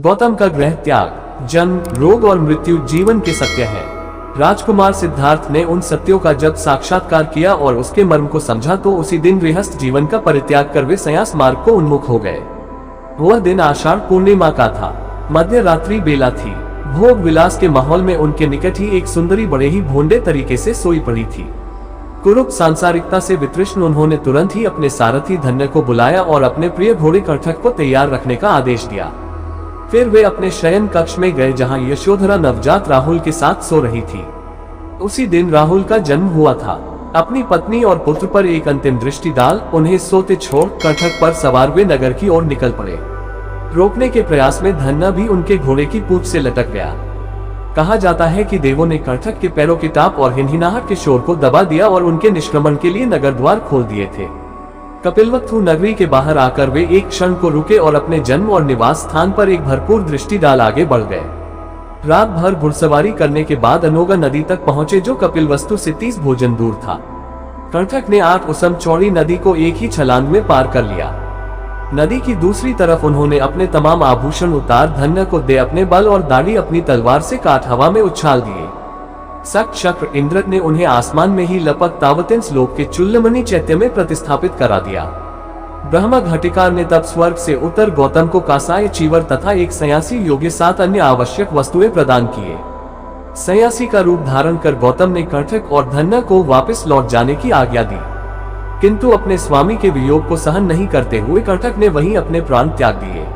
गौतम का ग्रह त्याग, जन्म, रोग और मृत्यु जीवन के सत्य है। राजकुमार सिद्धार्थ ने उन सत्यों का जब साक्षात्कार किया और उसके मर्म को समझा तो उसी दिन गृहस्थ जीवन का परित्याग कर वे संन्यास मार्ग को उन्मुख हो गए। वह दिन आषाढ़ पूर्णिमा का था। मध्य रात्रि बेला थी। भोग विलास के माहौल में उनके निकट ही एक सुंदरी बड़े ही भोंडे तरीके से सोई पड़ी थी। कुरूप सांसारिकता से वितृष्ण उन्होंने तुरंत ही अपने सारथी धन्य को बुलाया और अपने प्रिय घोड़े कटक को तैयार रखने का आदेश दिया। फिर वे अपने शयन कक्ष में गए जहां यशोधरा नवजात राहुल के साथ सो रही थी। उसी दिन राहुल का जन्म हुआ था। अपनी पत्नी और पुत्र पर एक अंतिम दृष्टि डाल उन्हें सोते छोड़ कटक पर सवार वे नगर की ओर निकल पड़े। रोकने के प्रयास में धन्ना भी उनके घोड़े की पूंछ से लटक गया। कहा जाता है कि देवों ने कटक के पैरों के टाप और हिनहिनाहट के शोर को दबा दिया और उनके निष्क्रमण के लिए नगर द्वार खोल दिए थे। कपिलवस्तु नगरी के बाहर आकर वे एक क्षण को रुके और अपने जन्म और निवास स्थान पर एक भरपूर दृष्टि डाल आगे बढ़ गए। रात भर घुड़सवारी करने के बाद अनोगा नदी तक पहुंचे जो कपिलवस्तु से 30 भोजन दूर था। कटक ने 8 उसम चौड़ी नदी को एक ही छलांग में पार कर लिया। नदी की दूसरी तरफ उन्होंने अपने तमाम आभूषण उतार धन्य को दे अपने बल और दाढ़ी अपनी तलवार से काट हवा में उछाल दिए। सक्त चक्र इंद्र ने उन्हें आसमान में ही लपक तावतिंस लोक के चुल्लमणि चैत्य में प्रतिस्थापित करा दिया। ब्रह्मा घटिकार ने तब स्वर्ग से उतर गौतम को कासाय चीवर तथा एक संन्यासी योग्य 7 अन्य आवश्यक वस्तुएं प्रदान किए। संन्यासी का रूप धारण कर गौतम ने कटक और धन्य को वापस लौट जाने की आज्ञा दी, किंतु अपने स्वामी के वियोग को सहन नहीं करते हुए कटक ने वहीं अपने प्राण त्याग दिए।